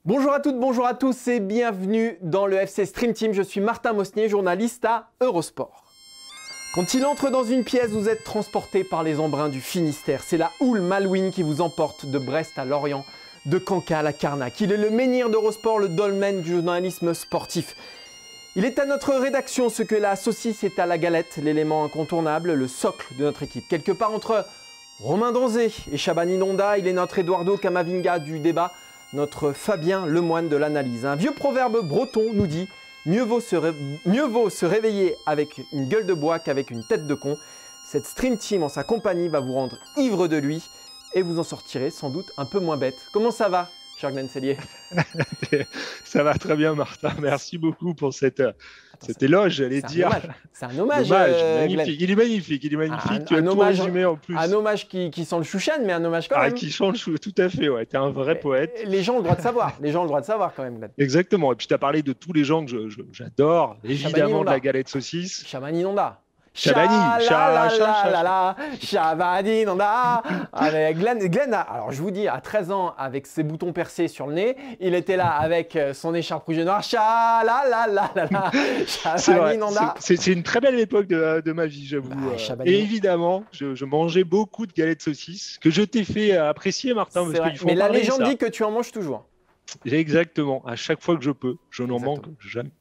Bonjour à toutes, bonjour à tous et bienvenue dans le FC Stream Team. Je suis Martin Mosnier, journaliste à Eurosport. Quand il entre dans une pièce, vous êtes transporté par les embruns du Finistère. C'est la houle Malouine qui vous emporte de Brest à Lorient, de Cancale à Carnac. Il est le menhir d'Eurosport, le dolmen du journalisme sportif. Il est à notre rédaction ce que la saucisse est à la galette, l'élément incontournable, le socle de notre équipe. Quelque part entre Romain Donzé et Chabani Nonda, il est notre Eduardo Camavinga du débat, notre Fabien Lemoine de l'analyse. Un vieux proverbe breton nous dit « Mieux vaut se réveiller avec une gueule de bois qu'avec une tête de con ». Cette Stream Team en sa compagnie va vous rendre ivre de lui et vous en sortirez sans doute un peu moins bête. Comment ça va, cher Glenn Cellier? Ça va très bien, Martin. Merci beaucoup pour cet éloge, j'allais dire. C'est un hommage, magnifique. Il est magnifique, tu as tout résumé en plus. Un hommage qui sent le chouchen, mais un hommage quand même. Qui sent le chou, tout à fait, ouais. Tu es un vrai poète. Les gens ont le droit de savoir, quand même, Glenn. Exactement, et puis tu as parlé de tous les gens que j'adore, évidemment de la galette saucisse. Chabani Nonda. Chabani Nonda. Glenn, alors je vous dis, à 13 ans, avec ses boutons percés sur le nez, il était là avec son écharpe rouge et noir. Chabani Nonda. C'est une très belle époque de ma vie, j'avoue. Et évidemment, je mangeais beaucoup de galettes saucisses que je t'ai fait apprécier, Martin. Mais la légende dit que tu en manges toujours. Exactement, à chaque fois que je peux, je n'en manque jamais.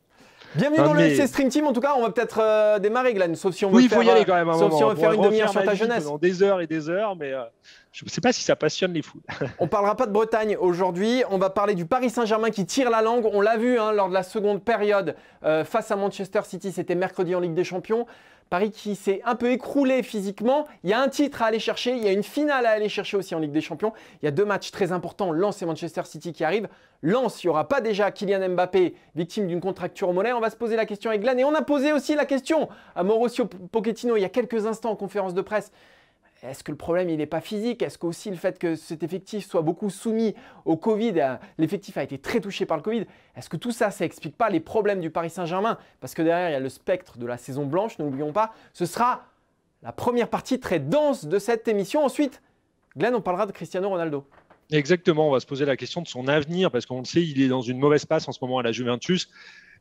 Bienvenue dans le FC Stream Team. En tout cas, on va peut-être démarrer, Glenn, sauf si on veut faut y aller quand même. Sauf si on veut faire une demi-heure sur ta jeunesse. Pendant des heures et des heures, mais je ne sais pas si ça passionne les foules. On ne parlera pas de Bretagne aujourd'hui. On va parler du Paris Saint-Germain qui tire la langue. On l'a vu lors de la seconde période face à Manchester City. C'était mercredi en Ligue des Champions. Paris qui s'est un peu écroulé physiquement. Il y a un titre à aller chercher. Il y a une finale à aller chercher aussi en Ligue des Champions. Il y a deux matchs très importants, Lens et Manchester City qui arrivent. Lens, il n'y aura pas déjà Kylian Mbappé, victime d'une contracture au mollet. On va se poser la question avec Glenn. Et on a posé aussi la question à Mauricio Pochettino il y a quelques instants en conférence de presse. Est-ce que le problème, il n'est pas physique? Est-ce qu'aussi le fait que cet effectif soit beaucoup soumis au Covid, l'effectif a été très touché par le Covid, est-ce que tout ça, ça n'explique pas les problèmes du Paris Saint-Germain? Parce que derrière, il y a le spectre de la saison blanche, n'oublions pas. Ce sera la première partie très dense de cette émission. Ensuite, Glenn, on parlera de Cristiano Ronaldo. Exactement, on va se poser la question de son avenir, parce qu'on le sait, il est dans une mauvaise passe en ce moment à la Juventus.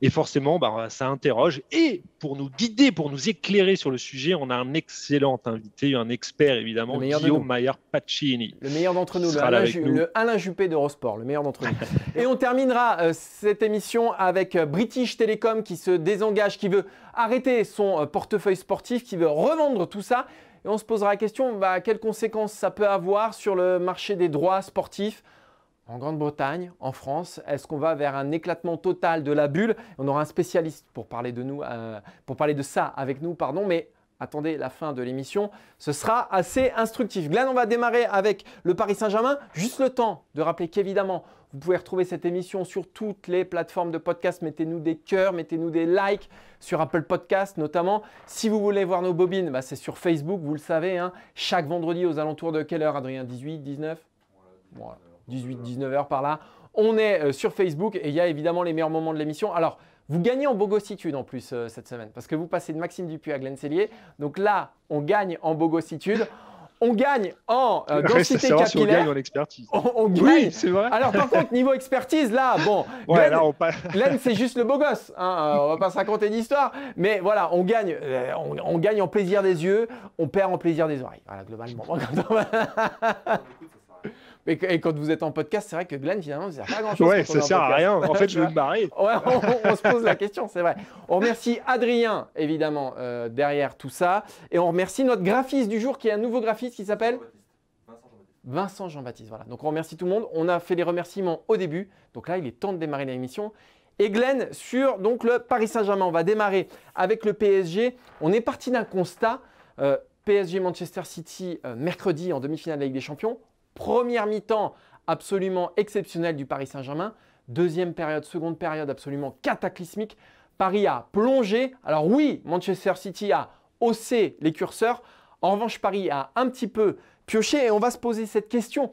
Et forcément, ça interroge. Et pour nous guider, pour nous éclairer sur le sujet, on a un excellent invité, un expert évidemment, Guillaume Maillard-Pacini. Le meilleur d'entre nous, le Alain Juppé d'Eurosport, le meilleur d'entre nous. Et on terminera cette émission avec British Telecom qui se désengage, qui veut arrêter son portefeuille sportif, qui veut revendre tout ça. Et on se posera la question, quelles conséquences ça peut avoir sur le marché des droits sportifs en Grande-Bretagne, en France. Est-ce qu'on va vers un éclatement total de la bulle? On aura un spécialiste pour parler de ça avec nous, pardon, mais attendez la fin de l'émission, ce sera assez instructif. Glenn, on va démarrer avec le Paris Saint-Germain. Juste le temps de rappeler qu'évidemment, vous pouvez retrouver cette émission sur toutes les plateformes de podcast. Mettez-nous des cœurs, mettez-nous des likes sur Apple Podcast notamment. Si vous voulez voir nos bobines, c'est sur Facebook, vous le savez. Chaque vendredi aux alentours de quelle heure, Adrien? 18, 19 voilà. 18-19 heures par là. On est sur Facebook et il y a évidemment les meilleurs moments de l'émission. Alors, vous gagnez en bogossitude en plus cette semaine parce que vous passez de Maxime Dupuis à Glenn Cellier. Donc là, on gagne en bogossitude. On gagne en densité capillaire. Si on gagne en expertise. On gagne. Oui, c'est vrai. Alors par contre, niveau expertise, là, bon, ouais, Glenn, c'est juste le beau gosse. On va pas se raconter d'histoire. Mais voilà, on gagne en plaisir des yeux, on perd en plaisir des oreilles. Voilà, globalement. Et quand vous êtes en podcast, c'est vrai que Glenn, finalement, ça ne sert pas à grand-chose. Ouais, ça ne sert à rien. En fait, je veux me barrer. Ouais, on se pose la question, c'est vrai. On remercie Adrien, évidemment, derrière tout ça. Et on remercie notre graphiste du jour, qui est un nouveau graphiste qui s'appelle Vincent Jean-Baptiste. Voilà. Donc, on remercie tout le monde. On a fait les remerciements au début. Donc là, il est temps de démarrer l'émission. Et Glenn, sur donc, le Paris Saint-Germain, on va démarrer avec le PSG. On est parti d'un constat. PSG Manchester City, mercredi, en demi-finale de la Ligue des Champions. Première mi-temps absolument exceptionnelle du Paris Saint-Germain. Deuxième période, seconde période absolument cataclysmique. Paris a plongé. Alors oui, Manchester City a haussé les curseurs. En revanche, Paris a un petit peu pioché et on va se poser cette question.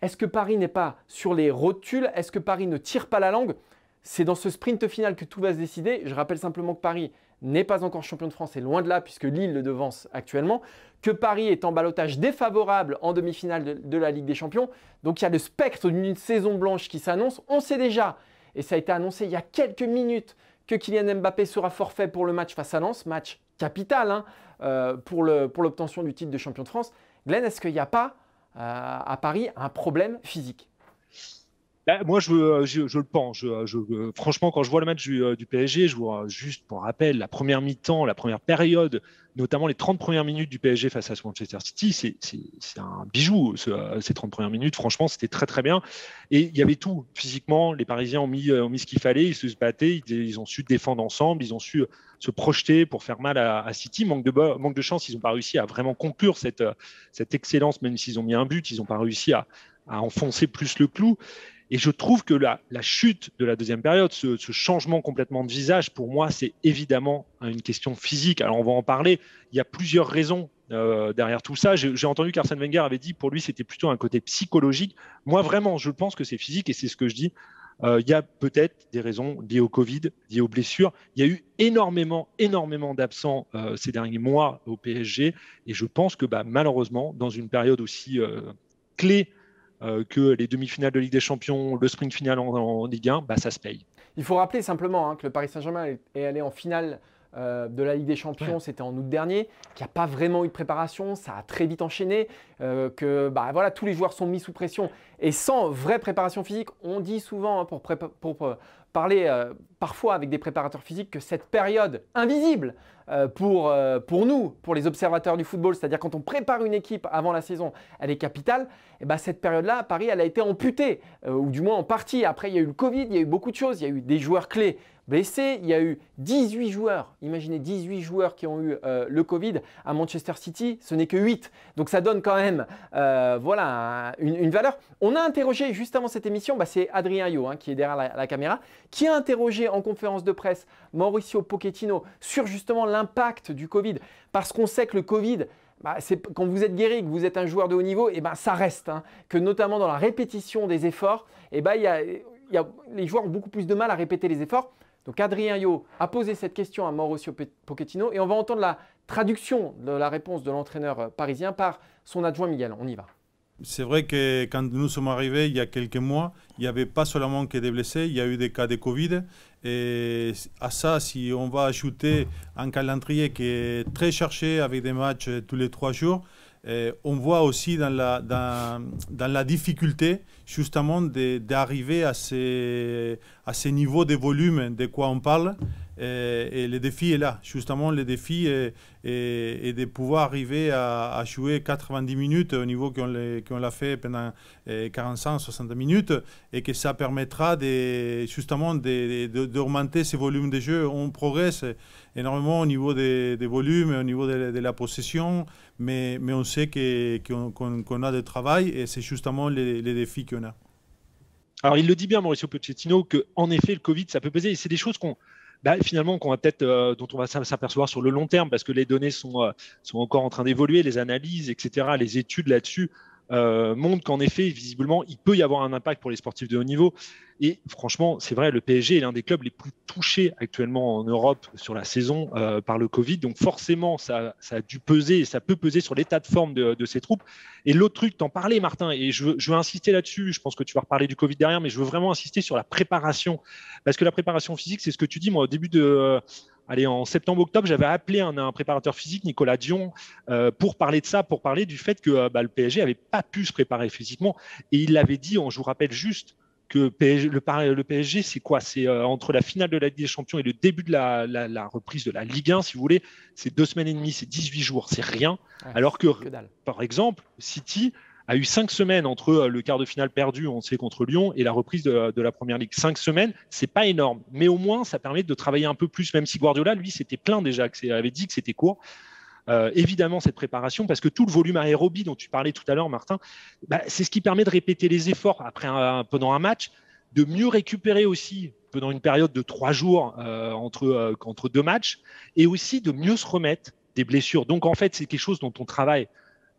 Est-ce que Paris n'est pas sur les rotules? Est-ce que Paris ne tire pas la langue? C'est dans ce sprint final que tout va se décider. Je rappelle simplement que Paris n'est pas encore champion de France et loin de là puisque Lille le devance actuellement, que Paris est en ballottage défavorable en demi-finale de la Ligue des Champions. Donc il y a le spectre d'une saison blanche qui s'annonce. On sait déjà, et ça a été annoncé il y a quelques minutes, que Kylian Mbappé sera forfait pour le match face à Lens, match capital pour l'obtention du titre de champion de France. Glenn, est-ce qu'il n'y a pas à Paris un problème physique? Moi, je le pense. Franchement, quand je vois le match du PSG, je vois juste pour rappel la première mi-temps, la première période, notamment les 30 premières minutes du PSG face à Manchester City. C'est un bijou, ces 30 premières minutes. Franchement, c'était très, très bien. Et il y avait tout. Physiquement, les Parisiens ont mis ce qu'il fallait. Ils se battaient. Ils ont su défendre ensemble. Ils ont su se projeter pour faire mal à City. Manque de chance. Ils n'ont pas réussi à vraiment conclure cette excellence, même s'ils ont mis un but. Ils n'ont pas réussi à enfoncer plus le clou. Et je trouve que la chute de la deuxième période, ce changement complètement de visage, pour moi, c'est évidemment une question physique. Alors, on va en parler. Il y a plusieurs raisons derrière tout ça. J'ai entendu qu'Arsène Wenger avait dit pour lui, c'était plutôt un côté psychologique. Moi, vraiment, je pense que c'est physique et c'est ce que je dis. Il y a peut-être des raisons liées au Covid, liées aux blessures. Il y a eu énormément d'absents ces derniers mois au PSG. Et je pense que malheureusement, dans une période aussi clé, que les demi-finales de Ligue des Champions, le sprint final en Ligue 1, ça se paye. Il faut rappeler simplement que le Paris Saint-Germain est allé en finale de la Ligue des Champions, c'était en août dernier, qu'il n'y a pas vraiment eu de préparation, ça a très vite enchaîné, que tous les joueurs sont mis sous pression et sans vraie préparation physique. On dit souvent, pour parler parfois avec des préparateurs physiques, que cette période invisible pour nous, pour les observateurs du football, c'est-à-dire quand on prépare une équipe avant la saison, elle est capitale. Et cette période-là, à Paris, elle a été amputée, ou du moins en partie. Après, il y a eu le Covid, il y a eu beaucoup de choses, il y a eu des joueurs clés blessés, il y a eu 18 joueurs, imaginez 18 joueurs qui ont eu le Covid à Manchester City, ce n'est que 8. Donc ça donne quand même une valeur. On a interrogé juste avant cette émission, c'est Adrien Yo qui est derrière la caméra, qui a interrogé en conférence de presse Mauricio Pochettino sur justement l'impact du Covid, parce qu'on sait que le Covid, quand vous êtes guéri, que vous êtes un joueur de haut niveau, ça reste, que notamment dans la répétition des efforts, les joueurs ont beaucoup plus de mal à répéter les efforts. Donc Adrien Yo a posé cette question à Mauricio Pochettino et on va entendre la traduction de la réponse de l'entraîneur parisien par son adjoint Miguel. On y va. C'est vrai que quand nous sommes arrivés il y a quelques mois, il n'y avait pas seulement que des blessés, il y a eu des cas de Covid. Et à ça, si on va ajouter un calendrier qui est très cherché avec des matchs tous les 3 jours, on voit aussi dans la difficulté justement d'arriver à ces niveaux de volume de quoi on parle. Et le défi est là. Justement, le défi est de pouvoir arriver à jouer 90 minutes au niveau qu'on l'a fait pendant 45-60 minutes et que ça permettra justement d'augmenter ces volumes de jeu. On progresse énormément au niveau des volumes, au niveau de la possession, mais on sait qu'on a du travail et c'est justement les défis qu'on a. Alors, il le dit bien, Mauricio Pochettino, qu'en effet, le Covid, ça peut peser. Et c'est des choses finalement, dont on va s'apercevoir sur le long terme, parce que les données sont encore en train d'évoluer, les analyses, etc., les études là-dessus montrent qu'en effet, visiblement, il peut y avoir un impact pour les sportifs de haut niveau. Et franchement, c'est vrai, le PSG est l'un des clubs les plus touchés actuellement en Europe sur la saison par le Covid. Donc forcément, ça a dû peser et ça peut peser sur l'état de forme de ces troupes. Et l'autre truc, t'en parlais, Martin, et je veux insister là-dessus. Je pense que tu vas reparler du Covid derrière, mais je veux vraiment insister sur la préparation. Parce que la préparation physique, c'est ce que tu dis. Moi, au début en septembre-octobre, j'avais appelé un préparateur physique, Nicolas Dion, pour parler de ça, pour parler du fait que le PSG n'avait pas pu se préparer physiquement. Et il l'avait dit, je vous rappelle juste, que le PSG, c'est quoi? C'est entre la finale de la Ligue des Champions et le début de la reprise de la Ligue 1, si vous voulez, c'est 2 semaines et demie, c'est 18 jours, c'est rien. Alors que par exemple, City a eu 5 semaines entre le quart de finale perdu, on sait, contre Lyon, et la reprise de la Première Ligue. 5 semaines, c'est pas énorme, mais au moins, ça permet de travailler un peu plus, même si Guardiola, lui, s'était plaint déjà, avait dit que c'était court. Évidemment, cette préparation, parce que tout le volume aérobie dont tu parlais tout à l'heure, Martin, c'est ce qui permet de répéter les efforts pendant un match, de mieux récupérer aussi pendant une période de 3 jours entre 2 matchs, et aussi de mieux se remettre des blessures. Donc, en fait, c'est quelque chose dont on travaille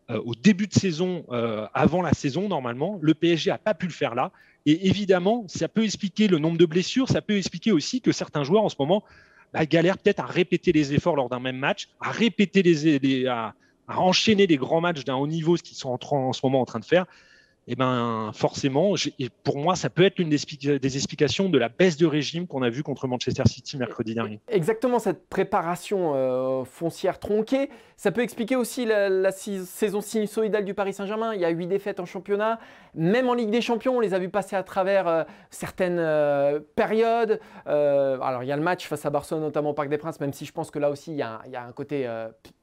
au début de saison, avant la saison, normalement. Le PSG n'a pas pu le faire là. Et évidemment, ça peut expliquer le nombre de blessures, ça peut expliquer aussi que certains joueurs, en ce moment, galère peut-être à répéter les efforts lors d'un même match, à répéter à enchaîner les grands matchs d'un haut niveau, ce qu'ils sont en ce moment en train de faire. Et ben forcément, pour moi, ça peut être l'une des explications de la baisse de régime qu'on a vu contre Manchester City mercredi dernier. Exactement, cette préparation foncière tronquée, ça peut expliquer aussi la saison sinusoïdale du Paris Saint-Germain. Il y a 8 défaites en championnat, même en Ligue des Champions, on les a vus passer à travers certaines périodes. Alors il y a le match face à Barcelone, notamment au Parc des Princes, même si je pense que là aussi il y a un côté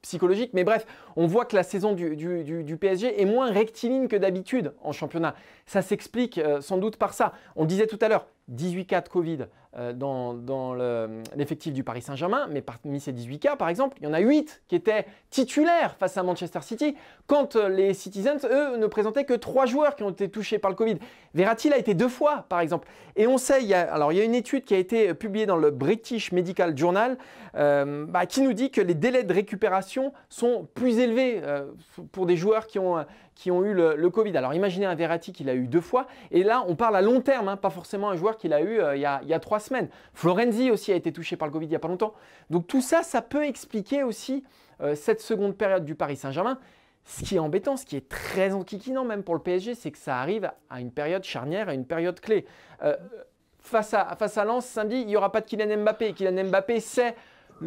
psychologique. Mais bref, on voit que la saison du PSG est moins rectiligne que d'habitude en championnat. Ça s'explique sans doute par ça. On le disait tout à l'heure, 18 cas de Covid dans l'effectif du Paris Saint-Germain, mais parmi ces 18 cas, par exemple, il y en a 8 qui étaient titulaires face à Manchester City, quand les Citizens, eux, ne présentaient que 3 joueurs qui ont été touchés par le Covid. Verratti l'a été 2 fois, par exemple. Et on sait, il y a une étude qui a été publiée dans le British Medical Journal qui nous dit que les délais de récupération sont plus élevés pour des joueurs qui ont eu le Covid. Alors imaginez un Verratti qui l'a eu 2 fois, et là on parle à long terme, hein, pas forcément un joueur qui l'a eu il y a 3 semaines. Florenzi aussi a été touché par le Covid il n'y a pas longtemps. Donc tout ça, ça peut expliquer aussi cette seconde période du Paris Saint-Germain. Ce qui est embêtant, ce qui est très enquiquinant même pour le PSG, c'est que ça arrive à une période charnière, à une période clé. Face à Lens, samedi, il n'y aura pas de Kylian Mbappé. Kylian Mbappé, c'est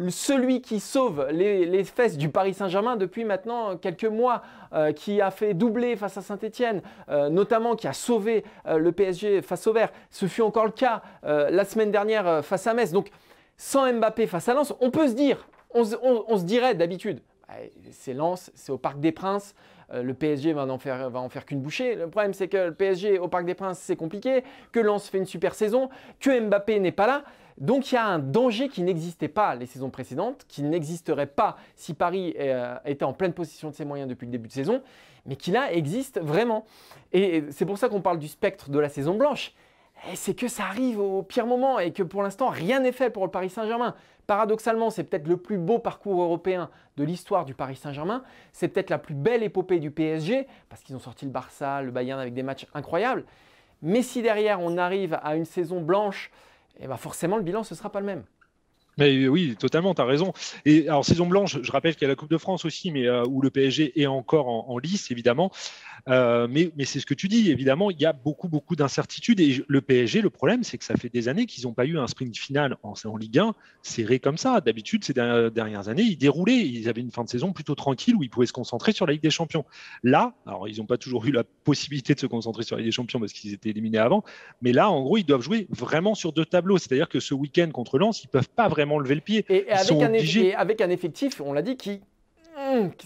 celui qui sauve les fesses du Paris Saint-Germain depuis maintenant quelques mois, qui a fait doubler face à Saint-Etienne, notamment qui a sauvé le PSG face au Vert. Ce fut encore le cas la semaine dernière face à Metz. Donc sans Mbappé face à Lens, on peut se dire, on se dirait d'habitude, c'est Lens, c'est au Parc des Princes, le PSG va en faire qu'une bouchée. Le problème, c'est que le PSG au Parc des Princes, c'est compliqué, que Lens fait une super saison, que Mbappé n'est pas là. Donc il y a un danger qui n'existait pas les saisons précédentes, qui n'existerait pas si Paris était en pleine possession de ses moyens depuis le début de saison, mais qui là existe vraiment. Et c'est pour ça qu'on parle du spectre de la saison blanche. C'est que ça arrive au pire moment et que pour l'instant rien n'est fait pour le Paris Saint-Germain. Paradoxalement, c'est peut-être le plus beau parcours européen de l'histoire du Paris Saint-Germain. C'est peut-être la plus belle épopée du PSG, parce qu'ils ont sorti le Barça, le Bayern avec des matchs incroyables. Mais si derrière on arrive à une saison blanche, et ben forcément le bilan ce ne sera pas le même. Mais oui, totalement, tu as raison. Et alors, saison blanche, je rappelle qu'il y a la Coupe de France aussi, mais où le PSG est encore en lice, évidemment. Mais c'est ce que tu dis, évidemment, il y a beaucoup d'incertitudes. Et le PSG, le problème, c'est que ça fait des années qu'ils n'ont pas eu un sprint final en Ligue 1 serré comme ça. D'habitude, ces dernières années, ils déroulaient. Ils avaient une fin de saison plutôt tranquille où ils pouvaient se concentrer sur la Ligue des Champions. Là, alors, ils n'ont pas toujours eu la possibilité de se concentrer sur la Ligue des Champions parce qu'ils étaient éliminés avant. Mais là, en gros, ils doivent jouer vraiment sur 2 tableaux. C'est-à-dire que ce week-end contre Lens, ils ne peuvent pas vraiment lever le pied. Et avec un effectif, on l'a dit,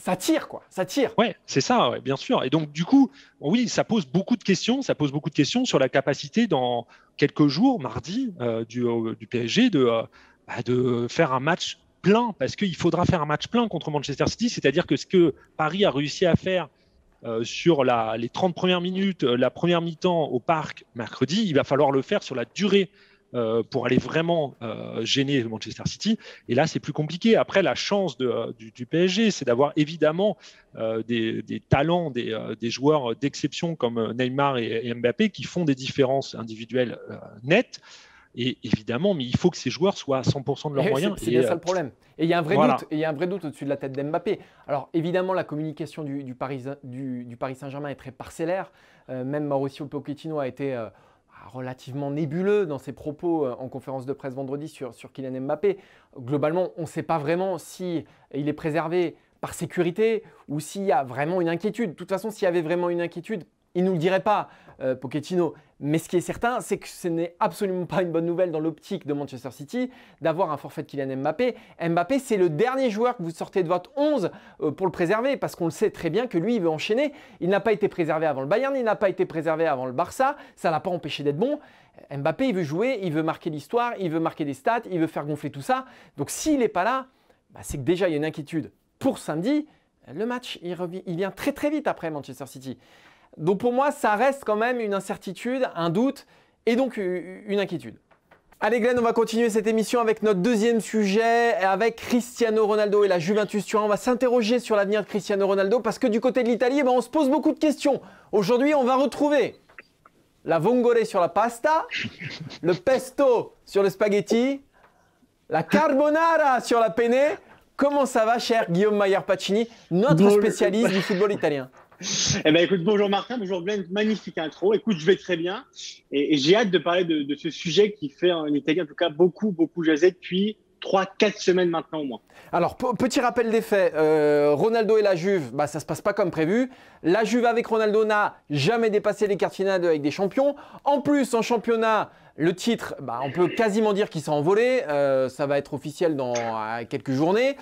ça tire, quoi. Ça tire. Ouais, c'est ça, ouais, bien sûr. Et donc, du coup, oui, ça pose beaucoup de questions. Ça pose beaucoup de questions sur la capacité dans quelques jours, mardi, du PSG de faire un match plein, parce qu'il faudra faire un match plein contre Manchester City. C'est-à-dire que ce que Paris a réussi à faire sur les 30 premières minutes, la première mi-temps au Parc mercredi, il va falloir le faire sur la durée pour aller vraiment gêner Manchester City. Et là, c'est plus compliqué. Après, la chance du PSG, c'est d'avoir évidemment des talents, des joueurs d'exception comme Neymar et Mbappé qui font des différences individuelles nettes. Et évidemment, mais il faut que ces joueurs soient à 100% de leurs moyens. C'est bien ça le problème. Et il y a un vrai doute au-dessus de la tête d'Mbappé. Alors évidemment, la communication du Paris Saint-Germain est très parcellaire. Même Mauricio Pochettino a été relativement nébuleux dans ses propos en conférence de presse vendredi sur Kylian Mbappé. Globalement, on ne sait pas vraiment s'il est préservé par sécurité ou s'il y a vraiment une inquiétude. De toute façon, s'il y avait vraiment une inquiétude, il ne nous le dirait pas, Pochettino. Mais ce qui est certain, c'est que ce n'est absolument pas une bonne nouvelle dans l'optique de Manchester City d'avoir un forfait de Kylian Mbappé. Mbappé, c'est le dernier joueur que vous sortez de votre 11 pour le préserver, parce qu'on le sait très bien que lui, il veut enchaîner. Il n'a pas été préservé avant le Bayern, il n'a pas été préservé avant le Barça. Ça ne l'a pas empêché d'être bon. Mbappé, il veut jouer, il veut marquer l'histoire, il veut marquer des stats, il veut faire gonfler tout ça. Donc s'il n'est pas là, c'est que déjà, il y a une inquiétude pour samedi. Le match, il vient très très vite après Manchester City. Donc pour moi, ça reste quand même une incertitude, un doute et donc une inquiétude. Allez Glenn, on va continuer cette émission avec notre deuxième sujet, avec Cristiano Ronaldo et la Juventus Turin. On va s'interroger sur l'avenir de Cristiano Ronaldo parce que du côté de l'Italie, on se pose beaucoup de questions. Aujourd'hui, on va retrouver la vongole sur la pasta, le pesto sur le spaghetti. La carbonara sur la penne. Comment ça va, cher Guillaume Maillard-Pacini, notre spécialiste du football italien? Eh ben, écoute, bonjour Martin, bonjour Glenn, magnifique intro. Écoute, je vais très bien et j'ai hâte de parler de ce sujet qui fait en Italie, en tout cas, beaucoup jaser depuis 3-4 semaines maintenant au moins. Alors, petit rappel des faits, Ronaldo et la Juve, bah, ça ne se passe pas comme prévu. La Juve avec Ronaldo n'a jamais dépassé les quarts de finale avec des champions. En plus, en championnat, le titre, bah, on peut quasiment dire qu'il s'est envolé. Ça va être officiel dans quelques journées,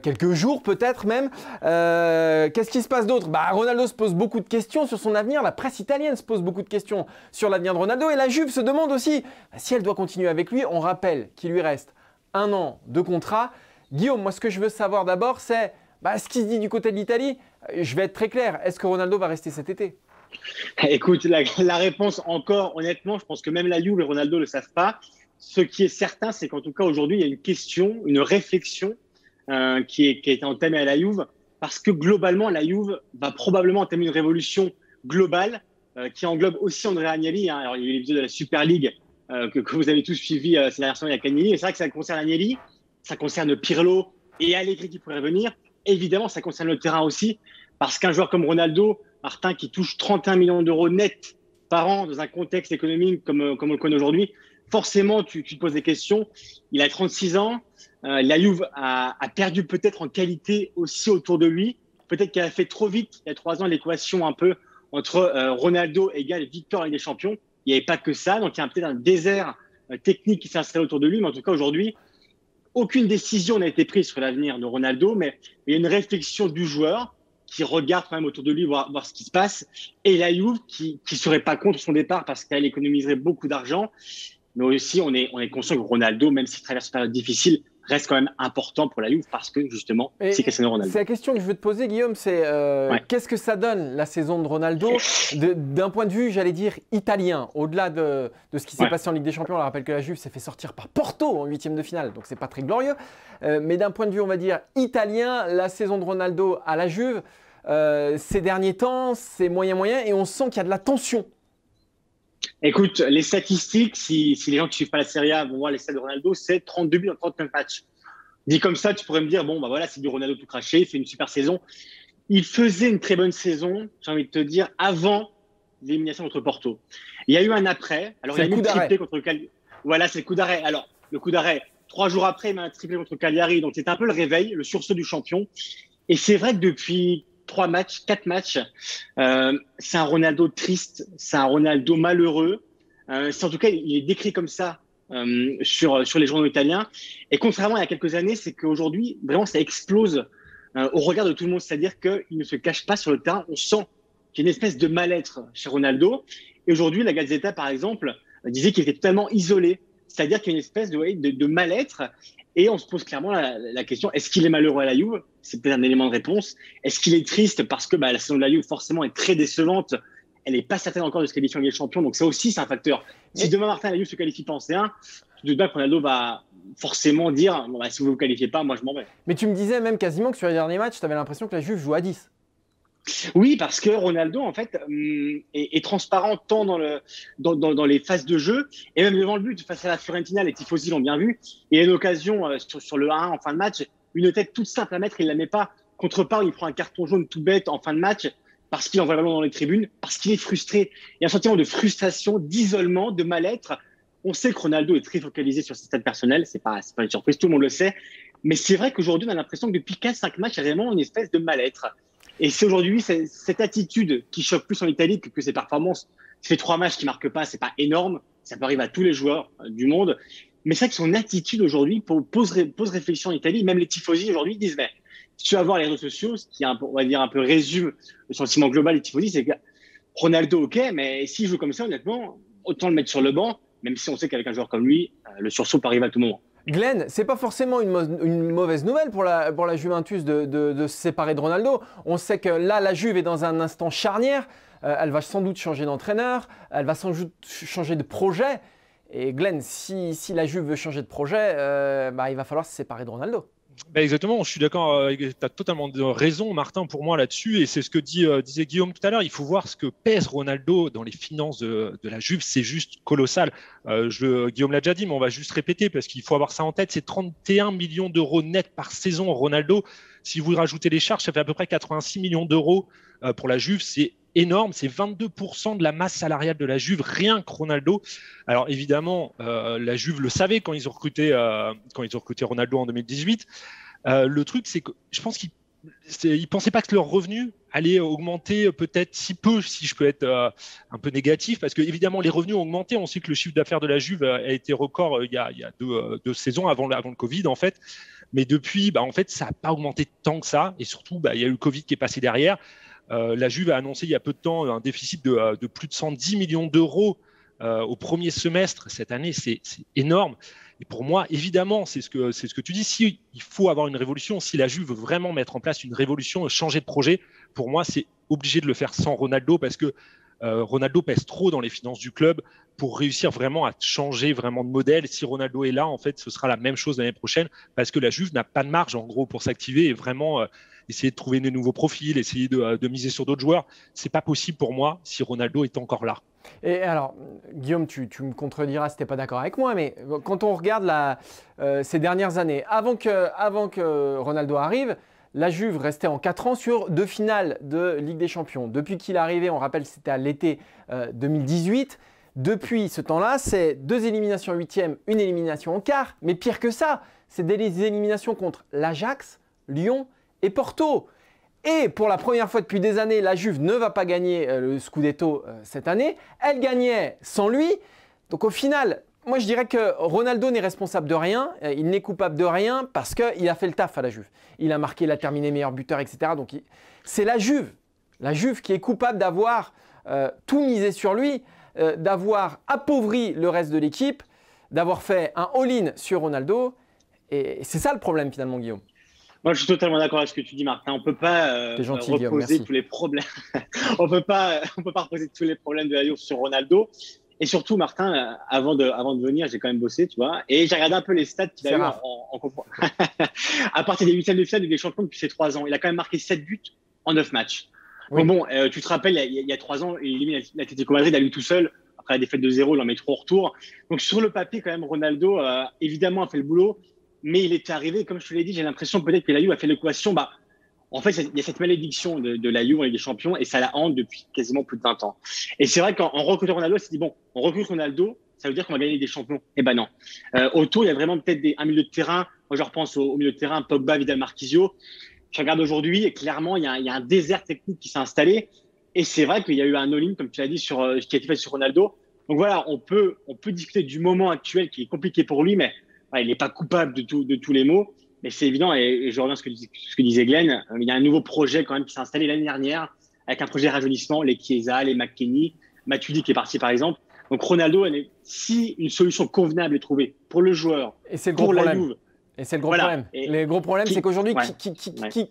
quelques jours peut-être même. Qu'est-ce qui se passe d'autre? Bah, Ronaldo se pose beaucoup de questions sur son avenir. La presse italienne se pose beaucoup de questions sur l'avenir de Ronaldo. Et la Juve se demande aussi si elle doit continuer avec lui. On rappelle qu'il lui reste 1 an de contrat. Guillaume, moi ce que je veux savoir d'abord, c'est ce qui se dit du côté de l'Italie. Je vais être très clair, est-ce que Ronaldo va rester cet été? Écoute, la réponse encore, honnêtement, je pense que même la Juve et Ronaldo ne le savent pas. Ce qui est certain, c'est qu'en tout cas aujourd'hui, il y a une question, une réflexion qui a été entamée à la Juve, parce que globalement, la Juve va probablement entamer une révolution globale qui englobe aussi Andrea Agnelli. Hein. Alors, il y a eu l'épisode de la Super League que vous avez tous suivi ces dernières semaines avec Agnelli. Et c'est vrai que ça concerne Agnelli, ça concerne Pirlo et Allegri qui pourraient venir. Évidemment, ça concerne le terrain aussi, parce qu'un joueur comme Ronaldo, Martin, qui touche 31 millions d'euros net par an dans un contexte économique comme on le connaît aujourd'hui, forcément, tu te poses des questions. Il a 36 ans. La Juve a perdu peut-être en qualité aussi autour de lui. Peut-être qu'elle a fait trop vite, il y a 3 ans, l'équation un peu entre Ronaldo égale victoire avec des champions. Il n'y avait pas que ça. Donc, il y a peut-être un désert technique qui s'est installé autour de lui. Mais en tout cas, aujourd'hui, aucune décision n'a été prise sur l'avenir de Ronaldo. Mais il y a une réflexion du joueur qui regarde quand même autour de lui, voir ce qui se passe. Et la Juve qui ne serait pas contre son départ parce qu'elle économiserait beaucoup d'argent. Mais aussi, on est conscient que Ronaldo, même s'il traverse une période difficile, reste quand même important pour la Juve parce que justement, c'est Cristiano Ronaldo. C'est la question que je veux te poser, Guillaume, c'est qu'est-ce que ça donne la saison de Ronaldo d'un point de vue, j'allais dire, italien, au-delà de ce qui s'est passé en Ligue des Champions. On rappelle que la Juve s'est fait sortir par Porto en 8e de finale, donc c'est pas très glorieux. Mais d'un point de vue, on va dire, italien, la saison de Ronaldo à la Juve, ces derniers temps, c'est moyen, et on sent qu'il y a de la tension. Écoute, les statistiques, si les gens qui ne suivent pas la Serie A vont voir les stats de Ronaldo, c'est 32 buts en 39 matchs. Dit comme ça, tu pourrais me dire, bon, bah voilà, c'est du Ronaldo tout craché, il fait une super saison. Il faisait une très bonne saison, j'ai envie de te dire, avant l'élimination contre Porto. Il y a eu un après. Alors, il y a eu un triplé contre Cagliari. Voilà, c'est le coup d'arrêt. Alors, le coup d'arrêt, 3 jours après, il met un triplé contre Cagliari. Donc, c'était un peu le réveil, le sursaut du champion. Et c'est vrai que depuis 4 matchs, c'est un Ronaldo triste, c'est un Ronaldo malheureux. En tout cas, il est décrit comme ça sur les journaux italiens. Et contrairement à il y a quelques années, c'est qu'aujourd'hui, vraiment, ça explose au regard de tout le monde. C'est-à-dire qu'il ne se cache pas sur le terrain. On sent qu'il y a une espèce de mal-être chez Ronaldo. Et aujourd'hui, la Gazzetta, par exemple, disait qu'il était totalement isolé. C'est-à-dire qu'il y a une espèce de mal-être. Et on se pose clairement la question, est-ce qu'il est malheureux à la Juve? C'est peut-être un élément de réponse. Est-ce qu'il est triste parce que la saison de la Juve, forcément, est très décevante. Elle n'est pas certaine encore de se qualifier en Ligue des Champions. Donc ça aussi, c'est un facteur. Si demain, Martin, la Juve se qualifie pas en C1, je doute bien que Ronaldo va forcément dire, bon, si vous ne vous qualifiez pas, moi, je m'en vais. Mais tu me disais même quasiment que sur les derniers matchs, tu avais l'impression que la Juve joue à 10. Oui, parce que Ronaldo, en fait, est transparent tant dans les phases de jeu et même devant le but, face à la Fiorentina, les tifosi l'ont bien vu. Il y a une occasion sur le 1 en fin de match, une tête toute simple à mettre, il ne la met pas. Contre part, il prend un carton jaune tout bête en fin de match parce qu'il envoie le ballon dans les tribunes, parce qu'il est frustré. Il y a un sentiment de frustration, d'isolement, de mal-être. On sait que Ronaldo est très focalisé sur ses stats personnels, c'est pas une surprise, tout le monde le sait. Mais c'est vrai qu'aujourd'hui, on a l'impression que depuis 4-5 matchs, il y a vraiment une espèce de mal-être. Et c'est aujourd'hui cette attitude qui choque plus en Italie que ses performances. Ça fait 3 matchs qui marquent pas, c'est pas énorme. Ça peut arriver à tous les joueurs du monde. Mais c'est vrai que son attitude aujourd'hui pose réflexion en Italie. Même les tifosi aujourd'hui disent, mais si tu vas voir les réseaux sociaux, ce qui on va dire un peu résume le sentiment global des tifosi, c'est que Ronaldo, ok, mais s'il joue comme ça, honnêtement, autant le mettre sur le banc, même si on sait qu'avec un joueur comme lui, le sursaut peut arriver à tout moment. Glenn, c'est pas forcément une mauvaise nouvelle pour la Juventus de se séparer de Ronaldo. On sait que là, la Juve est dans un instant charnière. Elle va sans doute changer d'entraîneur. Elle va sans doute changer de projet. Et Glenn, si la Juve veut changer de projet, il va falloir se séparer de Ronaldo. Exactement, je suis d'accord, tu as totalement raison Martin pour moi là-dessus, et c'est ce que disait Guillaume tout à l'heure, il faut voir ce que pèse Ronaldo dans les finances de la Juve, c'est juste colossal. Guillaume l'a déjà dit, mais on va juste répéter parce qu'il faut avoir ça en tête, c'est 31 millions d'euros net par saison Ronaldo, si vous rajoutez les charges, ça fait à peu près 86 millions d'euros pour la Juve, c'est énorme, c'est 22% de la masse salariale de la Juve, rien que Ronaldo. Alors évidemment, la Juve le savait quand ils ont recruté Ronaldo en 2018. Le truc, c'est que je pense qu'ils ne pensaient pas que leur revenu allait augmenter peut-être si peu, si je peux être un peu négatif, parce que évidemment les revenus ont augmenté. On sait que le chiffre d'affaires de la Juve a été record il y a deux saisons avant le Covid en fait. Mais depuis, en fait, ça n'a pas augmenté tant que ça. Et surtout, il y a eu le Covid qui est passé derrière. La Juve a annoncé il y a peu de temps un déficit de plus de 110 millions d'euros au premier semestre cette année. C'est énorme. Et pour moi, évidemment, c'est ce que tu dis. Si il faut avoir une révolution, si la Juve veut vraiment mettre en place une révolution, changer de projet, pour moi, c'est obligé de le faire sans Ronaldo parce que Ronaldo pèse trop dans les finances du club pour réussir vraiment à changer vraiment de modèle. Si Ronaldo est là, en fait, ce sera la même chose l'année prochaine parce que la Juve n'a pas de marge, en gros, pour s'activer et vraiment essayer de trouver de nouveaux profils, essayer de miser sur d'autres joueurs. C'est pas possible pour moi si Ronaldo est encore là. Et alors, Guillaume, tu me contrediras si tu n'es pas d'accord avec moi, mais quand on regarde ces dernières années, avant que Ronaldo arrive, la Juve restait en 4 ans sur 2 finales de Ligue des Champions. Depuis qu'il est arrivé, on rappelle que c'était à l'été 2018. Depuis ce temps-là, c'est 2 éliminations en 8e, 1 élimination en quart. Mais pire que ça, c'est des éliminations contre l'Ajax, Lyon et Porto. Et pour la première fois depuis des années, la Juve ne va pas gagner le Scudetto cette année. Elle gagnait sans lui. Donc au final, moi je dirais que Ronaldo n'est responsable de rien. Il n'est coupable de rien parce qu'il a fait le taf à la Juve. Il a marqué, il a terminé meilleur buteur, etc. Donc c'est la Juve qui est coupable d'avoir tout misé sur lui, d'avoir appauvri le reste de l'équipe, d'avoir fait un all-in sur Ronaldo. Et c'est ça le problème finalement, Guillaume. Moi, je suis totalement d'accord avec ce que tu dis, Martin. On ne peut pas reposer tous les problèmes. on peut pas reposer tous les problèmes de la Juve sur Ronaldo. Et surtout, Martin, avant de venir, j'ai quand même bossé, tu vois. Et j'ai regardé un peu les stats qu'il a eu en à partir des 8e de finale de Ligue des Champions depuis ces 3 ans. Il a quand même marqué 7 buts en 9 matchs. Oui. Donc bon, tu te rappelles, il y a 3 ans, il élimine l'Atlético Madrid à lui tout seul. Après la défaite de 0, il en met 3 au retour. Donc sur le papier, quand même, Ronaldo, évidemment, a fait le boulot. Mais il était arrivé, comme je te l'ai dit, j'ai l'impression peut-être que la Juve a fait l'équation. En fait, il y a cette malédiction de la Juve en Ligue des Champions et ça la hante depuis quasiment plus de 20 ans. Et c'est vrai qu'en recrutant Ronaldo, on s'est dit, bon, on recrute Ronaldo, ça veut dire qu'on va gagner des champions. Eh ben non. Autour, il y a vraiment peut-être un milieu de terrain. Moi, je repense au milieu de terrain, Pogba, Vidal, Marquisio. Je regarde aujourd'hui et clairement, il y a un désert technique qui s'est installé. Et c'est vrai qu'il y a eu un all-in, comme tu l'as dit, qui a été fait sur Ronaldo. Donc voilà, on peut discuter du moment actuel qui est compliqué pour lui, mais il n'est pas coupable de tous les maux, mais c'est évident, et je reviens à ce que disait Glenn, il y a un nouveau projet quand même qui s'est installé l'année dernière, avec un projet de rajeunissement, les Chiesa, les McKennie, Matuidi qui est parti par exemple. Donc Ronaldo, si une solution convenable est trouvée pour le joueur, et c'est le gros problème. Et c'est le gros problème. Le gros problème, c'est qu'aujourd'hui,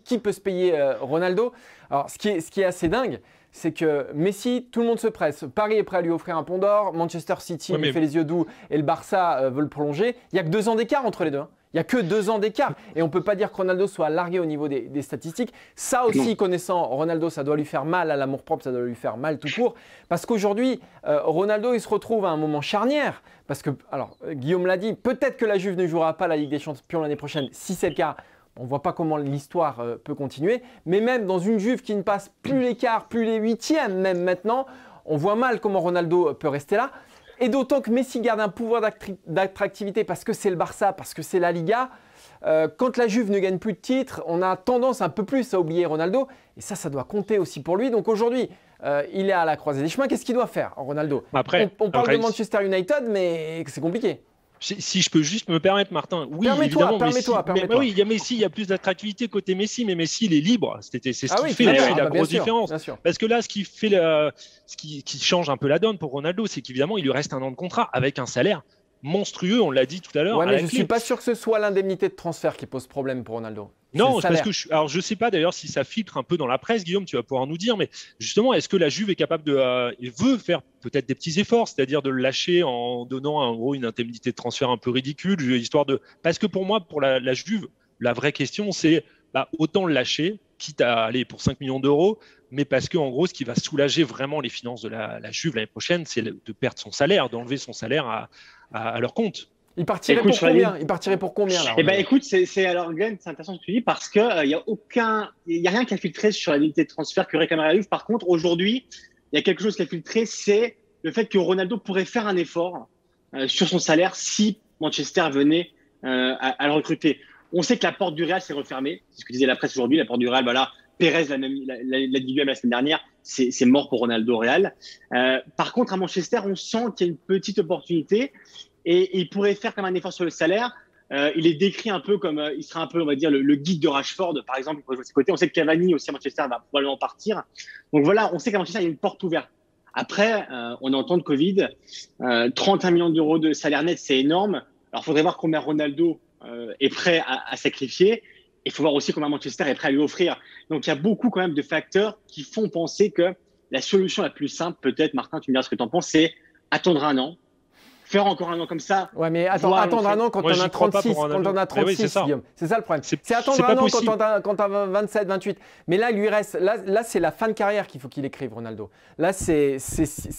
qui peut se payer Ronaldo? Alors, ce qui est assez dingue, c'est que Messi, tout le monde se presse. Paris est prêt à lui offrir un pont d'or. Manchester City lui fait les yeux doux et le Barça veut le prolonger. Il n'y a que 2 ans d'écart entre les deux. Il n'y a que 2 ans d'écart. Et on ne peut pas dire que Ronaldo soit largué au niveau des statistiques. Ça aussi, connaissant Ronaldo, ça doit lui faire mal à l'amour-propre, ça doit lui faire mal tout court. Parce qu'aujourd'hui, Ronaldo, il se retrouve à un moment charnière. Parce que, alors, Guillaume l'a dit, peut-être que la Juve ne jouera pas la Ligue des Champions l'année prochaine. Si c'est le cas, on ne voit pas comment l'histoire peut continuer. Mais même dans une Juve qui ne passe plus les quarts, plus les 8e, même maintenant, on voit mal comment Ronaldo peut rester là. Et d'autant que Messi garde un pouvoir d'attractivité parce que c'est le Barça, parce que c'est la Liga. Quand la Juve ne gagne plus de titres, on a tendance un peu plus à oublier Ronaldo. Et ça doit compter aussi pour lui. Donc aujourd'hui, il est à la croisée des chemins. Qu'est-ce qu'il doit faire, Ronaldo? On parle de Manchester United, mais c'est compliqué. Si je peux juste me permettre, Martin, oui, permets-toi. Oui, il y a Messi, il y a plus d'attractivité côté Messi, mais Messi, il est libre. C'est ce qui fait la grosse différence. Parce que là, ce qui change un peu la donne pour Ronaldo, c'est qu'évidemment, il lui reste 1 an de contrat avec un salaire monstrueux, on l'a dit tout à l'heure. Ouais, mais je ne suis pas sûr que ce soit l'indemnité de transfert qui pose problème pour Ronaldo. Non, parce que je sais pas d'ailleurs si ça filtre un peu dans la presse, Guillaume, tu vas pouvoir nous dire, mais justement, est-ce que la Juve est capable veut faire peut-être des petits efforts, c'est-à-dire de le lâcher en donnant en gros une indemnité de transfert un peu ridicule, histoire de, parce que pour moi, pour la Juve, La vraie question, c'est autant le lâcher, quitte à aller pour 5 millions d'euros, mais parce que en gros, ce qui va soulager vraiment les finances de la Juve l'année prochaine, c'est de perdre son salaire, d'enlever son salaire à leur compte. Il partirait pour combien? Il partirait pour combien là? Eh ben écoute, alors Glenn, c'est intéressant ce que tu dis parce que il y a rien qui a filtré sur la limite de transfert que réclame la Juve. Par contre, aujourd'hui, il y a quelque chose qui a filtré, c'est le fait que Ronaldo pourrait faire un effort sur son salaire si Manchester venait à le recruter. On sait que la porte du Real s'est refermée. C'est ce que disait la presse aujourd'hui. La porte du Real, voilà, Pérez l'a dit lui-même la semaine dernière. C'est mort pour Ronaldo au Real. Par contre, à Manchester, on sent qu'il y a une petite opportunité. Et il pourrait faire comme un effort sur le salaire. Il est décrit un peu comme, il sera un peu, on va dire, le guide de Rashford, par exemple, il pourrait jouer de ses côtés. On sait que Cavani aussi à Manchester va probablement partir. Donc voilà, on sait qu'à Manchester, il y a une porte ouverte. Après, on est en temps de Covid. 31 millions d'euros de salaire net, c'est énorme. Alors, il faudrait voir combien Ronaldo est prêt à sacrifier. Il faut voir aussi combien Manchester est prêt à lui offrir. Donc, il y a beaucoup quand même de facteurs qui font penser que la solution la plus simple, peut-être, Martin, tu me diras ce que tu en penses, c'est attendre un an. Faire encore un an comme ça. Ouais, mais attendre un an quand on a 36, quand on a 36, Guillaume. C'est ça le problème. C'est attendre un an quand on a 27, 28. Mais là, il lui reste. Là, c'est la fin de carrière qu'il faut qu'il écrive, Ronaldo. Là, c'est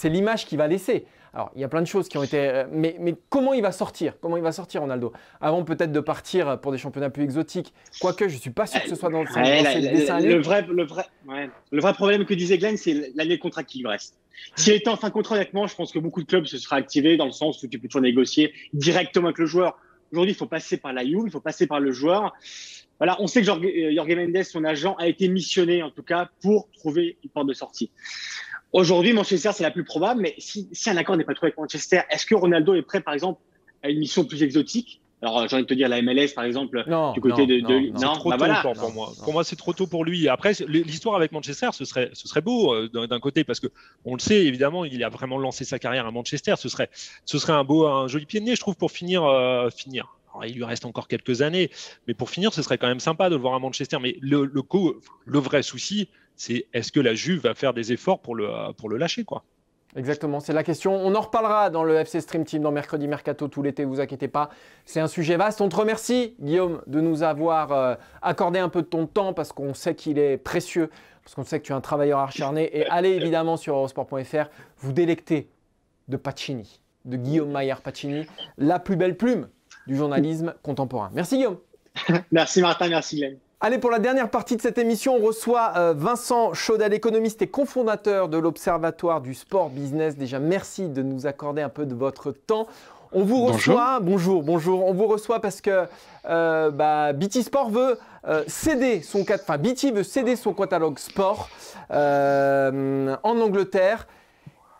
l'image qu'il va laisser. Alors, il y a plein de choses qui ont été. Mais comment il va sortir? Comment il va sortir, Ronaldo? Avant peut-être de partir pour des championnats plus exotiques. Quoique, je ne suis pas sûr que ce soit dans ces dessins. Le vrai problème que disait Glenn, c'est l'année de contrat qui lui reste. S'il était en fin de contrat, honnêtement, je pense que beaucoup de clubs se seraient activés dans le sens où tu peux toujours négocier directement avec le joueur. Aujourd'hui, il faut passer par la Juve, il faut passer par le joueur. Voilà, on sait que Jorge Mendes, son agent, a été missionné en tout cas pour trouver une porte de sortie. Aujourd'hui, Manchester, c'est la plus probable, mais si un accord n'est pas trouvé avec Manchester, est-ce que Ronaldo est prêt, par exemple, à une mission plus exotique? Alors, j'ai envie de te dire la MLS, par exemple, du côté de c'est trop tôt pour moi. Pour moi, c'est trop tôt pour lui. Après, l'histoire avec Manchester, ce serait beau d'un côté, parce que on le sait, évidemment, il a vraiment lancé sa carrière à Manchester. Ce serait un joli pied de nez, je trouve, pour finir. Alors, il lui reste encore quelques années, mais pour finir, ce serait quand même sympa de le voir à Manchester. Mais le vrai souci, c'est est-ce que la Juve va faire des efforts pour le lâcher, quoi. Exactement, c'est la question. On en reparlera dans le FC Stream Team, dans Mercredi Mercato tout l'été, vous inquiétez pas. C'est un sujet vaste. On te remercie, Guillaume, de nous avoir accordé un peu de ton temps parce qu'on sait qu'il est précieux, parce qu'on sait que tu es un travailleur acharné. Et allez évidemment sur eurosport.fr, vous délecter de Pacini, de Guillaume Maillard Pacini, la plus belle plume du journalisme contemporain. Merci Guillaume. Merci Martin, merci Glenn. Allez, pour la dernière partie de cette émission, on reçoit Vincent Chaudel, économiste et cofondateur de l'Observatoire du Sport Business. Déjà, merci de nous accorder un peu de votre temps. On vous reçoit, bonjour. On vous reçoit parce que BT Sport veut BT veut céder son catalogue sport en Angleterre.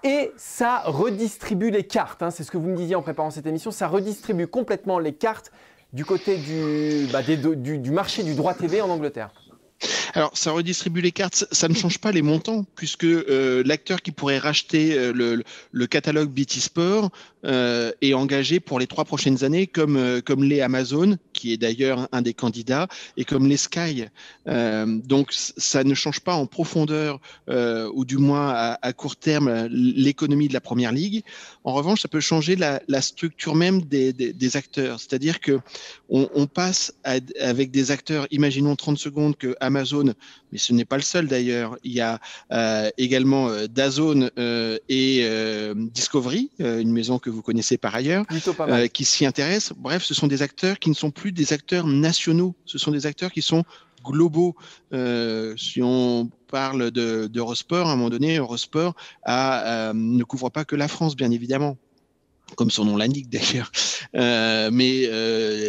Et ça redistribue les cartes. C'est ce que vous me disiez en préparant cette émission. Ça redistribue complètement les cartes du côté du marché du droit TV en Angleterre. Alors, ça redistribue les cartes, ça ne change pas les montants, puisque l'acteur qui pourrait racheter le catalogue BT Sport est engagé pour les 3 prochaines années, comme l'est Amazon, qui est d'ailleurs un des candidats, et comme l'est Sky. Donc, ça ne change pas en profondeur, ou du moins à court terme, l'économie de la Première Ligue. En revanche, ça peut changer la structure même des acteurs. C'est-à-dire que on passe avec des acteurs, imaginons 30 secondes que Amazon, mais ce n'est pas le seul d'ailleurs, il y a également DAZN et Discovery, une maison que vous connaissez par ailleurs, qui s'y intéressent. Bref, ce sont des acteurs qui ne sont plus des acteurs nationaux, ce sont des acteurs qui sont globaux. Si on parle d'Eurosport, à un moment donné, Eurosport ne couvre pas que la France, bien évidemment, comme son nom l'indique d'ailleurs. Mais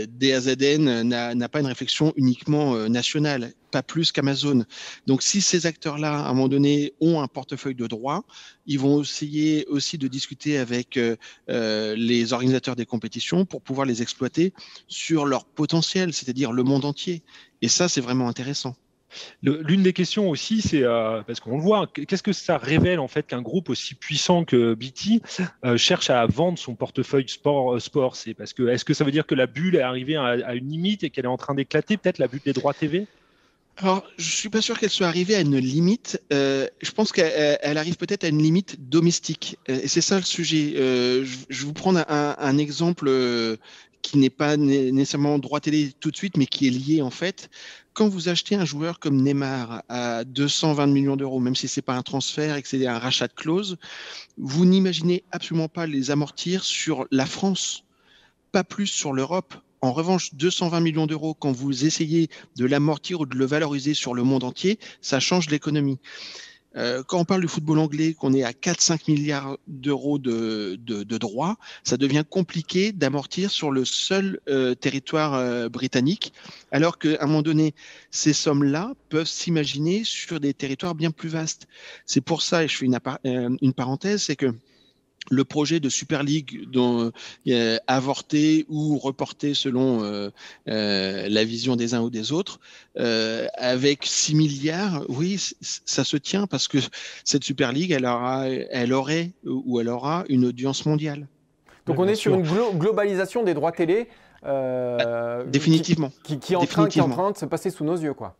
DAZN n'a pas une réflexion uniquement nationale, pas plus qu'Amazon. Donc si ces acteurs-là, à un moment donné, ont un portefeuille de droits, ils vont essayer aussi de discuter avec les organisateurs des compétitions pour pouvoir les exploiter sur leur potentiel, c'est-à-dire le monde entier. Et ça, c'est vraiment intéressant. L'une des questions aussi, c'est parce qu'on le voit, qu'est-ce que ça révèle en fait qu'un groupe aussi puissant que BT cherche à vendre son portefeuille sport? C'est parce que est-ce que ça veut dire que la bulle est arrivée à une limite et qu'elle est en train d'éclater, peut-être la bulle des droits TV? Alors, je suis pas sûr qu'elle soit arrivée à une limite. Je pense qu'elle arrive peut-être à une limite domestique. Et c'est ça le sujet. Je vais vous prendre un exemple qui n'est pas nécessairement droit télé tout de suite, mais qui est lié en fait. Quand vous achetez un joueur comme Neymar à 220 millions d'euros, même si c'est pas un transfert et que c'est un rachat de clause, vous n'imaginez absolument pas les amortir sur la France, pas plus sur l'Europe. En revanche, 220 millions d'euros, quand vous essayez de l'amortir ou de le valoriser sur le monde entier, ça change l'économie. Quand on parle du football anglais, qu'on est à 4-5 milliards d'euros de droits, ça devient compliqué d'amortir sur le seul territoire britannique, alors qu'à un moment donné, ces sommes-là peuvent s'imaginer sur des territoires bien plus vastes. C'est pour ça, et je fais une parenthèse, c'est que le projet de Super League avorté ou reporté selon la vision des uns ou des autres, avec 6 milliards, oui, ça se tient parce que cette Super League, elle aura une audience mondiale. Donc on est sur une globalisation des droits télé définitivement. Qui est en train de se passer sous nos yeux, quoi.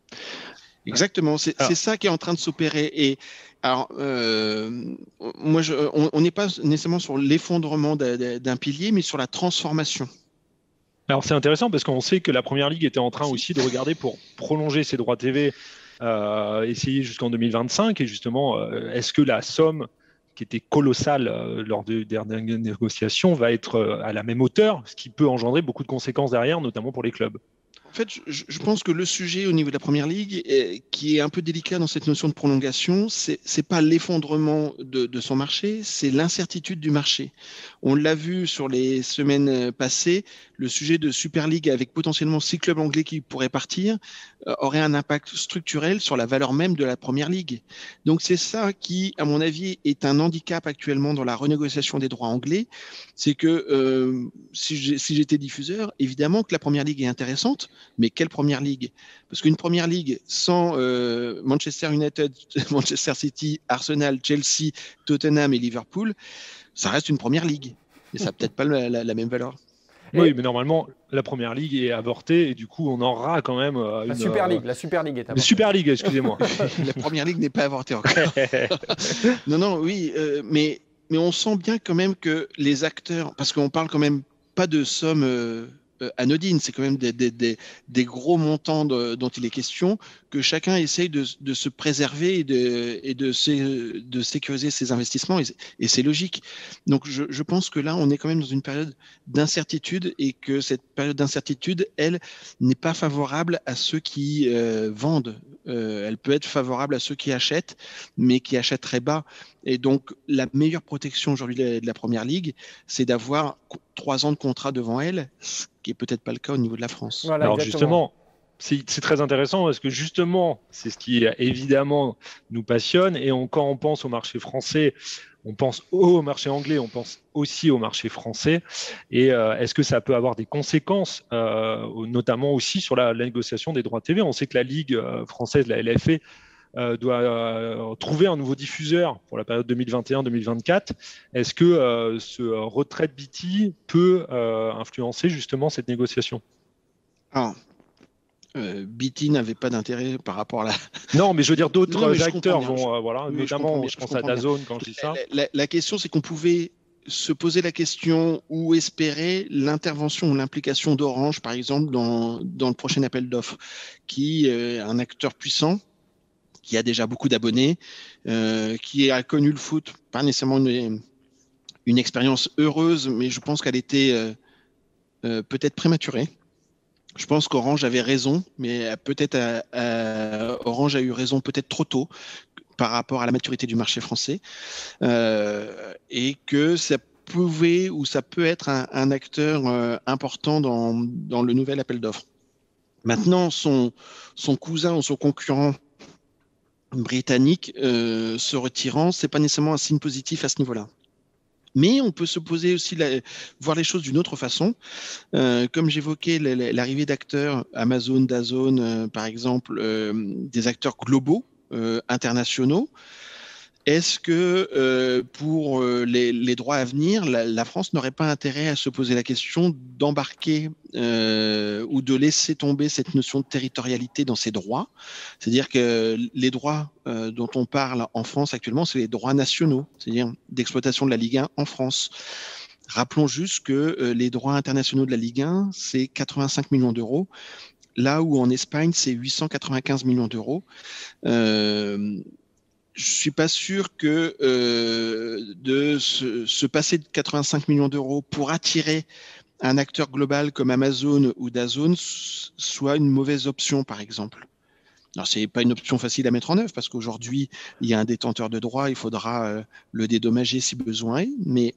Exactement, c'est ça qui est en train de s'opérer. Et alors, moi, on n'est pas nécessairement sur l'effondrement d'un pilier, mais sur la transformation. Alors c'est intéressant parce qu'on sait que la Première Ligue était en train aussi de regarder pour prolonger ses droits TV, essayer jusqu'en 2025. Et justement, est-ce que la somme qui était colossale lors des dernières négociations va être à la même hauteur, ce qui peut engendrer beaucoup de conséquences derrière, notamment pour les clubs? En fait, je pense que le sujet au niveau de la Première Ligue, qui est un peu délicat dans cette notion de prolongation, c'est pas l'effondrement de son marché, c'est l'incertitude du marché. On l'a vu sur les semaines passées, le sujet de Super League avec potentiellement 6 clubs anglais qui pourraient partir aurait un impact structurel sur la valeur même de la Première Ligue. Donc c'est ça qui, à mon avis, est un handicap actuellement dans la renégociation des droits anglais. C'est que si j'étais diffuseur, évidemment que la Première Ligue est intéressante, mais quelle Première Ligue? Parce qu'une Première Ligue sans Manchester United, Manchester City, Arsenal, Chelsea, Tottenham et Liverpool, ça reste une Première Ligue. Mais ça n'a peut-être pas la même valeur. Oui, mais normalement, la Première Ligue est avortée et du coup, on aura quand même la Super League est avortée. La Super League, excusez-moi. La Première Ligue n'est pas avortée encore. Non, oui, mais on sent bien quand même que les acteurs, parce qu'on parle quand même pas de sommes anodines, c'est quand même des gros montants dont il est question, que chacun essaye de se préserver et de sécuriser ses investissements, et c'est logique. Donc je pense que là, on est quand même dans une période d'incertitude, et que cette période d'incertitude, elle, n'est pas favorable à ceux qui vendent. Elle peut être favorable à ceux qui achètent, mais qui achètent très bas. Et donc, la meilleure protection aujourd'hui de la Première Ligue, c'est d'avoir 3 ans de contrat devant elle, ce qui n'est peut-être pas le cas au niveau de la France. Voilà, alors exactement. justement, c'est très intéressant parce que justement, c'est ce qui évidemment nous passionne. Et quand on pense au marché français, on pense au marché anglais, on pense aussi au marché français. Et est-ce que ça peut avoir des conséquences, notamment aussi sur la négociation des droits TV? On sait que la Ligue française, la LFP, doit trouver un nouveau diffuseur pour la période 2021-2024. Est-ce que ce retrait de BT peut influencer justement cette négociation? Alors, BT n'avait pas d'intérêt par rapport à la... Non, mais je veux dire, d'autres acteurs vont... voilà, notamment, je pense à DAZN quand je dis ça. La question, c'est qu'on pouvait se poser la question ou espérer l'intervention ou l'implication d'Orange, par exemple, dans le prochain appel d'offres, qui est un acteur puissant, qui a déjà beaucoup d'abonnés, qui a connu le foot, pas nécessairement une expérience heureuse, mais je pense qu'elle était peut-être prématurée. Je pense qu'Orange avait raison, mais peut-être Orange a eu raison peut-être trop tôt par rapport à la maturité du marché français, et que ça pouvait ou ça peut être un acteur important dans le nouvel appel d'offres. Maintenant, son cousin ou son concurrent britannique se retirant, c'est pas nécessairement un signe positif à ce niveau-là. Mais on peut se poser aussi, voir les choses d'une autre façon. Comme j'évoquais l'arrivée d'acteurs, Amazon, DAZN, par exemple, des acteurs globaux, internationaux. est-ce que pour les droits à venir, la France n'aurait pas intérêt à se poser la question d'embarquer ou de laisser tomber cette notion de territorialité dans ses droits? C'est-à-dire que les droits dont on parle en France actuellement, c'est les droits nationaux, c'est-à-dire d'exploitation de la Ligue 1 en France. Rappelons juste que les droits internationaux de la Ligue 1, c'est 85 millions d'euros, là où en Espagne, c'est 895 millions d'euros. Je ne suis pas sûr que de se passer de 85 millions d'euros pour attirer un acteur global comme Amazon ou DAZN soit une mauvaise option, par exemple. Alors, ce n'est pas une option facile à mettre en œuvre parce qu'aujourd'hui, il y a un détenteur de droit, il faudra le dédommager si besoin est, mais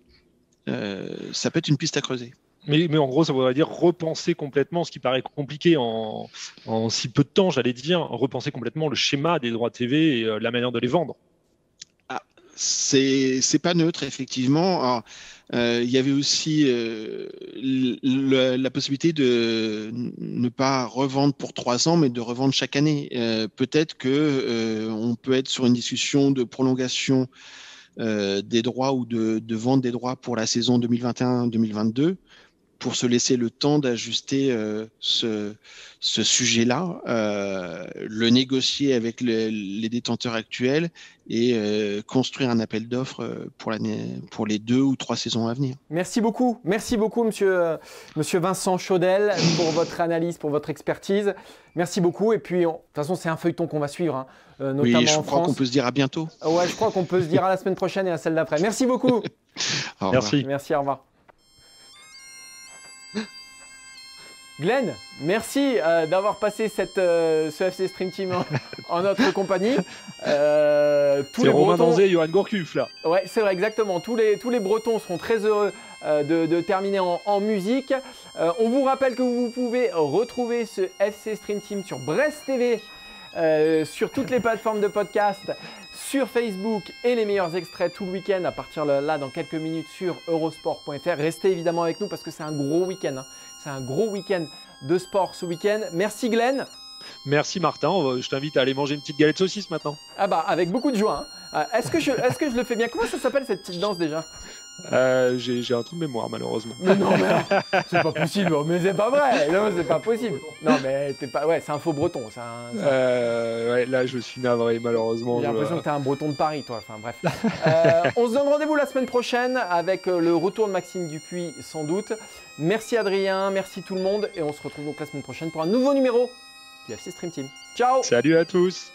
ça peut être une piste à creuser. Mais en gros, ça voudrait dire repenser complètement, ce qui paraît compliqué en si peu de temps, j'allais dire, repenser complètement le schéma des droits TV et la manière de les vendre. Ah, c'est pas neutre, effectivement. Alors, il y avait aussi la possibilité de ne pas revendre pour 3 ans, mais de revendre chaque année. Peut-être qu'on peut être sur une discussion de prolongation des droits ou de vente des droits pour la saison 2021-2022. Pour se laisser le temps d'ajuster ce sujet-là, le négocier avec les détenteurs actuels et construire un appel d'offres pour les 2 ou 3 saisons à venir. Merci beaucoup, monsieur Vincent Chaudel, pour votre analyse, pour votre expertise. Merci beaucoup. Et puis, de toute façon, c'est un feuilleton qu'on va suivre, notamment oui, je en crois France. qu'on peut se dire à bientôt. Ouais, je crois qu'on peut se dire à la semaine prochaine et à celle d'après. Merci beaucoup. Merci. Merci, au revoir. Glenn, merci d'avoir passé ce FC Stream Team en notre compagnie. C'est Romain Danzé et Johan Gourcuff, là. Ouais, c'est vrai, exactement. Tous les Bretons seront très heureux de terminer en musique. On vous rappelle que vous pouvez retrouver ce FC Stream Team sur Brest TV, sur toutes les plateformes de podcast, sur Facebook et les meilleurs extraits tout le week-end à partir de là dans quelques minutes sur eurosport.fr. Restez évidemment avec nous parce que c'est un gros week-end. C'est un gros week-end de sport ce week-end. Merci Glenn. Merci Martin. Je t'invite à aller manger une petite galette de saucisse maintenant. Ah bah avec beaucoup de joie. Est-ce que je le fais bien? Comment ça s'appelle cette petite danse déjà? J'ai un trou de mémoire malheureusement. Mais non mais c'est pas possible. Mais c'est pas vrai. Non c'est pas possible. Non mais t'es pas. Ouais c'est un faux breton. Ouais, là je suis navré malheureusement. J'ai l'impression que t'es un breton de Paris toi. Enfin bref. On se donne rendez-vous la semaine prochaine avec le retour de Maxime Dupuis sans doute. Merci Adrien, merci tout le monde et on se retrouve donc la semaine prochaine pour un nouveau numéro du FC Stream Team. Ciao. Salut à tous.